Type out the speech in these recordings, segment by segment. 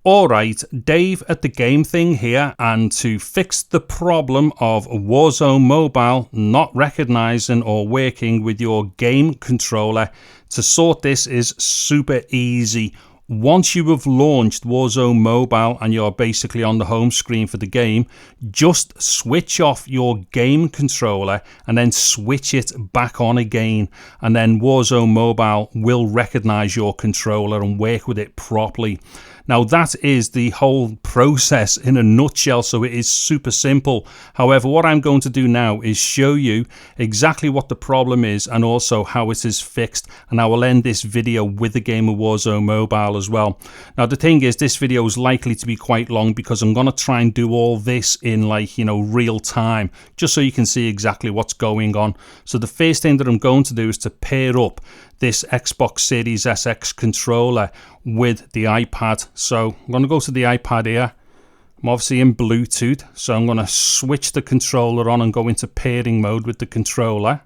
Alright, Dave at the Game Thing here, and to fix the problem of Warzone Mobile not recognizing or working with your game controller, to sort this is super easy. Once you have launched Warzone Mobile and you're basically on the home screen for the game, just switch off your game controller and then switch it back on again, and then Warzone Mobile will recognize your controller and work with it properly. Now that is the whole process in a nutshell, so it is super simple. However, what I'm going to do now is show you exactly what the problem is and also how it is fixed, and I will end this video with the game of Warzone Mobile as well. Now the thing is, this video is likely to be quite long because I'm going to try and do all this in real time, just so you can see exactly what's going on. So the first thing that I'm going to do is to pair up this Xbox Series SX controller with the iPad. So I'm going to go to the iPad here. I'm obviously in Bluetooth, so I'm going to switch the controller on and go into pairing mode with the controller.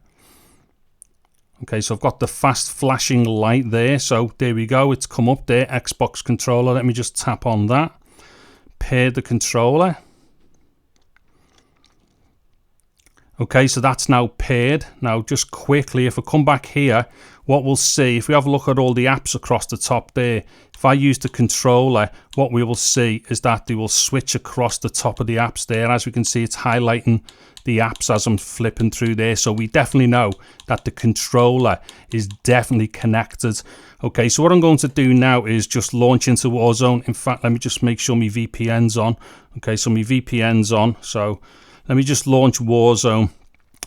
Okay, so I've got the fast flashing light there, so there we go, it's come up there, Xbox controller. Let me just tap on that, pair the controller. Okay, so that's now paired. Now just quickly, if I come back here, what we'll see, if we have a look at all the apps across the top there, if I use the controller, what we will see is that they will switch across the top of the apps there. As we can see, it's highlighting the apps as I'm flipping through there. So we definitely know that the controller is definitely connected. Okay, so what I'm going to do now is just launch into Warzone. In fact, let me just make sure my VPN's on. Okay, so my VPN's on. So let me just launch Warzone.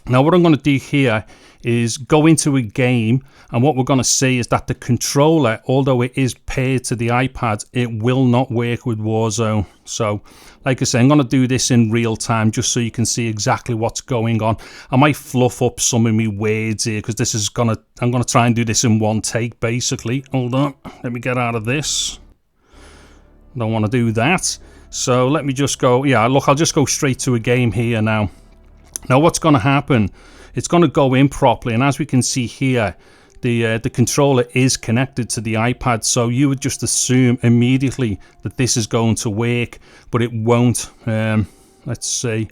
Now what I'm going to do here is go into a game, and what we're going to see is that the controller, although it is paired to the iPad, it will not work with Warzone. So like I say, I'm going to do this in real time just so you can see exactly what's going on. I might fluff up some of my words here because this is I'm going to try and do this in one take basically. Hold on, let me get out of this. Don't want to do that. So let me just go, yeah, look, I'll just go straight to a game here now. Now what's going to happen, it's going to go in properly, and as we can see here, the controller is connected to the iPad, so you would just assume immediately that this is going to work, but it won't. Let's see.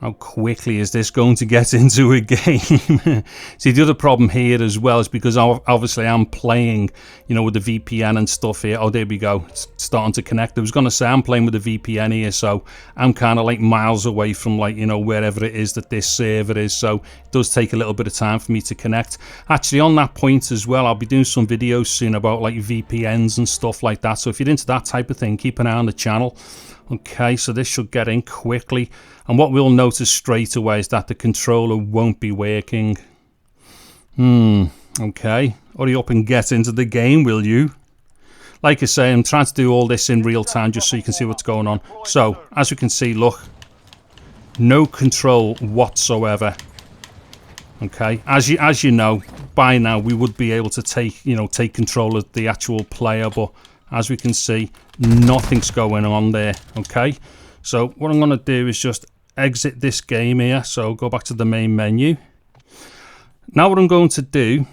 How quickly is this going to get into a game? See, the other problem here as well is because obviously I'm playing, with the VPN and stuff here. Oh, there we go. It's starting to connect. I was going to say I'm playing with the VPN here, so I'm kind of like miles away from wherever it is that this server is. So it does take a little bit of time for me to connect. Actually, on that point as well, I'll be doing some videos soon about VPNs and stuff like that. So if you're into that type of thing, keep an eye on the channel. Okay, so this should get in quickly, and what we'll notice straight away is that the controller won't be working. Okay, hurry up and get into the game, will you? Like I say, I'm trying to do all this in real time just so you can see what's going on. So, as you can see, look, no control whatsoever. Okay, as you know, by now we would be able to take control of the actual player, but as we can see, nothing's going on there. Okay, so what I'm going to do is just exit this game here. So go back to the main menu. Now what I'm going to do,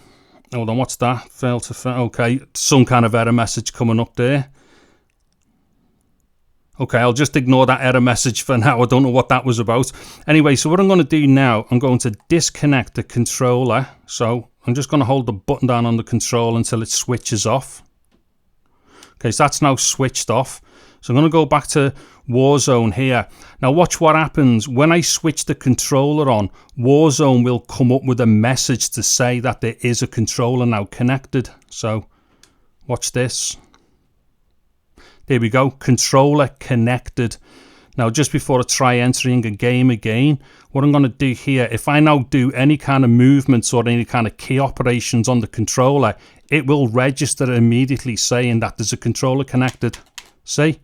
hold on, what's that? Fail to fail. Okay, some kind of error message coming up there. Okay, I'll just ignore that error message for now. I don't know what that was about. Anyway, so what I'm going to do now, I'm going to disconnect the controller. So I'm just going to hold the button down on the control until it switches off. Okay, so that's now switched off. So I'm going to go back to Warzone here. Now watch what happens when I switch the controller on. Warzone will come up with a message to say that there is a controller now connected. So watch this. There we go, controller connected. Now just before I try entering a game again, what I'm going to do here, if I now do any kind of movements or any kind of key operations on the controller, it will register immediately saying that there's a controller connected. See?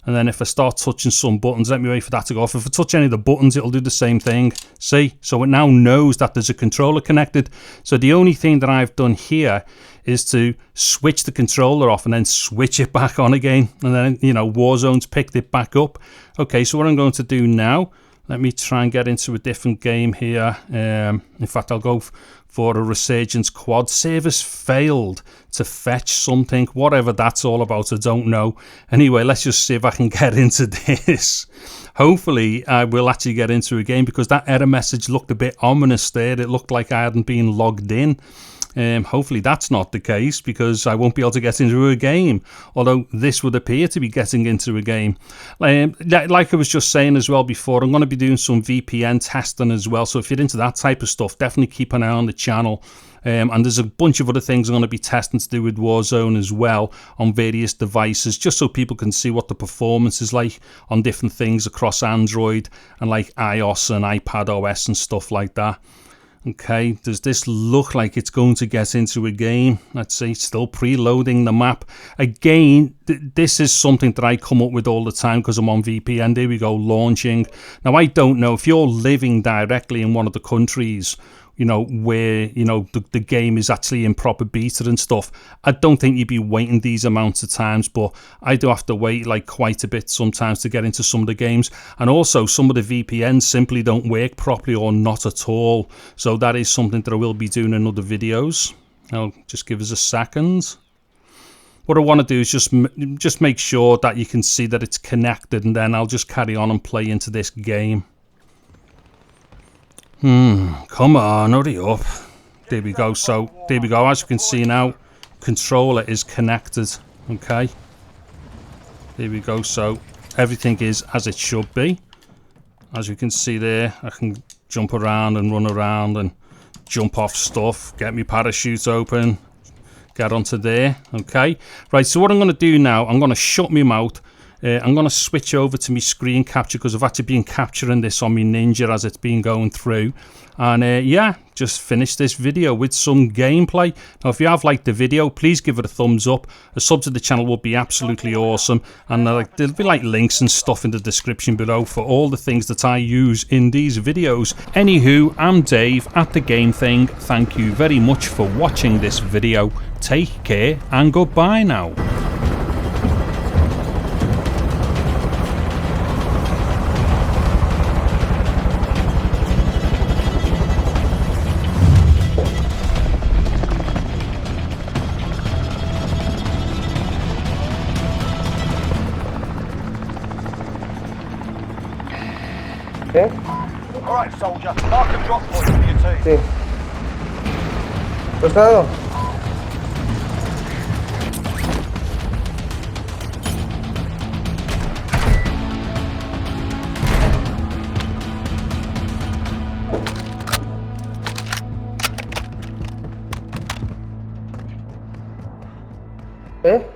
And then if I start touching some buttons, let me wait for that to go off. If I touch any of the buttons, it'll do the same thing. See? So it now knows that there's a controller connected. So the only thing that I've done here is to switch the controller off and then switch it back on again. And then, Warzone's picked it back up. Okay, so what I'm going to do now, let me try and get into a different game here. In fact, I'll go for a Resurgence quad. Service failed to fetch something, whatever that's all about, I don't know. Anyway, let's just see if I can get into this. Hopefully I will actually get into a game, because that error message looked a bit ominous there. It looked like I hadn't been logged in. Hopefully that's not the case, because I won't be able to get into a game, although this would appear to be getting into a game. Like I was just saying as well before, I'm going to be doing some VPN testing as well, so if you're into that type of stuff, definitely keep an eye on the channel. And there's a bunch of other things I'm going to be testing to do with Warzone as well on various devices, just so people can see what the performance is like on different things across Android and like iOS and iPadOS and stuff like that. Okay, does this look like it's going to get into a game? Let's see, still preloading the map. Again, this is something that I come up with all the time because I'm on VPN. There we go, launching. Now, I don't know if you're living directly in one of the countries, you know, where, you know, the game is actually in proper beta and stuff. I don't think you'd be waiting these amounts of times, but I do have to wait like quite a bit sometimes to get into some of the games. And also some of the VPNs simply don't work properly or not at all. So that is something that I will be doing in other videos. Now, just give us a second. What I want to do is just make sure that you can see that it's connected, and then I'll just carry on and play into this game. Come on, hurry up. There we go. So, there we go. As you can see now, controller is connected. Okay. There we go. So, everything is as it should be. As you can see there, I can jump around and run around and jump off stuff. Get my parachute open. Get onto there. Okay. Right, so what I'm going to do now, I'm going to shut my mouth. I'm going to switch over to my screen capture, because I've actually been capturing this on my Ninja as it's been going through. And yeah, just finish this video with some gameplay. Now, if you have liked the video, please give it a thumbs up. A sub to the channel would be absolutely awesome. And there'll be like links and stuff in the description below for all the things that I use in these videos. Anywho, I'm Dave at The Game Thing. Thank you very much for watching this video. Take care and goodbye now. ¿Qué? All right, soldier. Mark a drop point for your team. Sí. ¿Lo está dado? ¿Eh?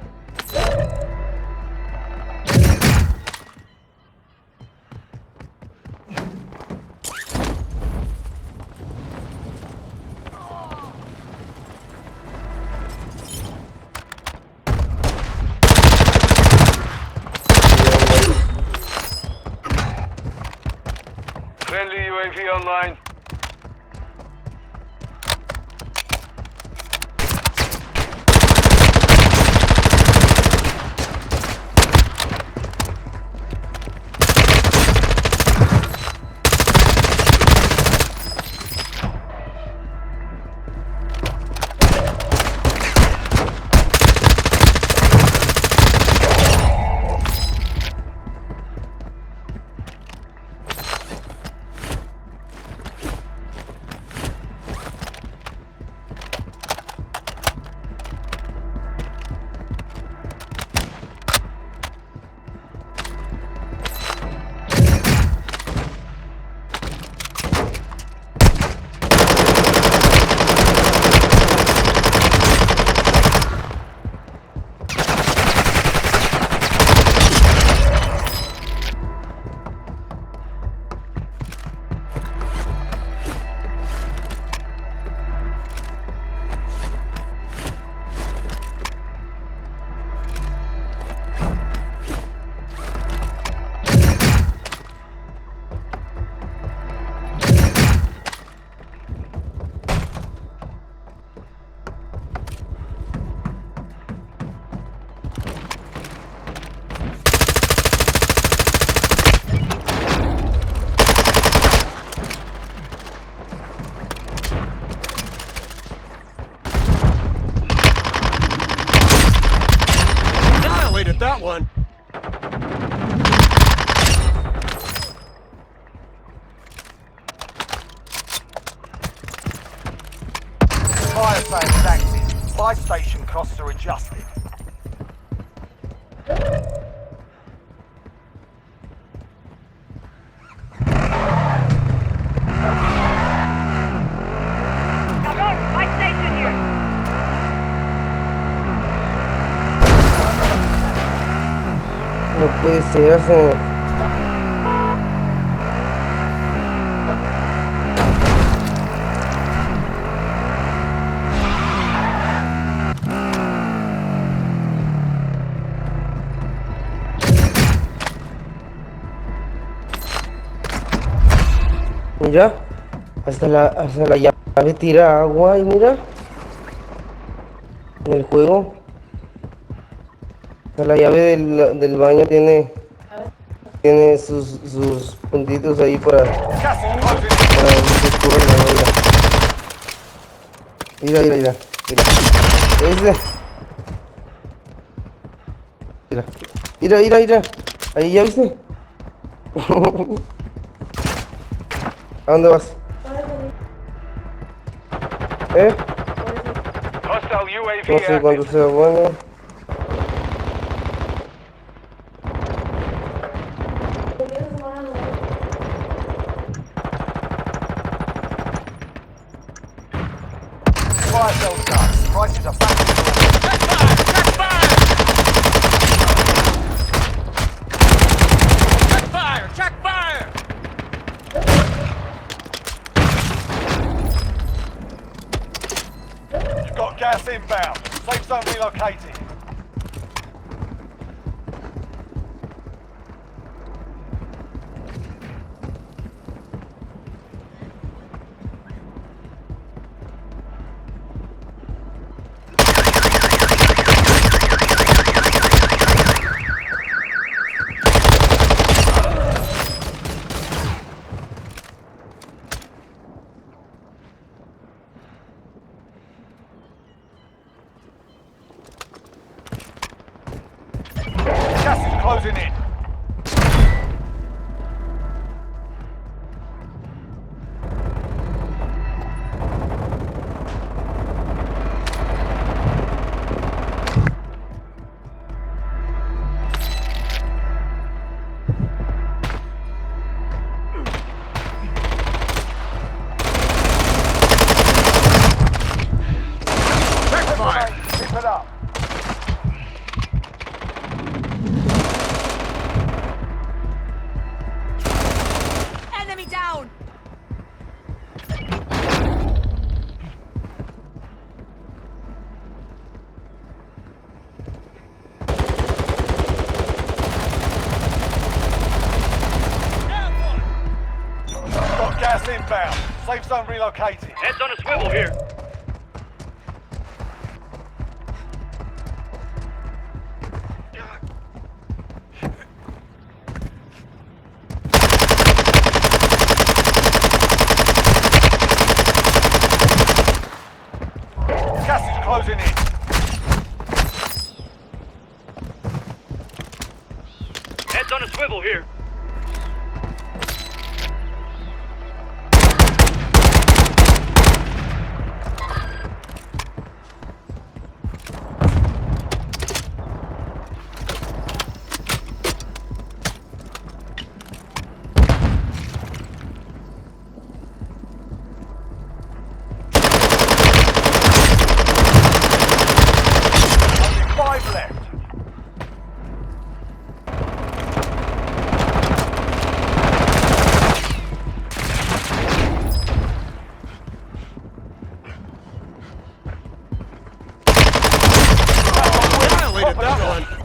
Friendly UAV online. Fire sale is active. Buy station costs are adjusted. Cabrón, buy station here. No puede ser, señor. Mira, hasta la llave tira agua y mira, en el juego, hasta la llave del baño tiene sus puntitos ahí para Gas is closing in. que se escurra el agua, mira. Mira. ¿Viste? Mira. Ahí ya viste. ¿A dónde vas? Hostile UAV No sé cuándo active. sea bueno. Fire sale's done. Prices are back to normal. You've got gas inbound. Safe zone relocated. Gas is closing in. Keep it up. Enemy down. Got gas inbound. Safe zone relocated. Heads on a swivel here. Gas is closing in. Heads on a swivel here. Only 5 left. Violated that one.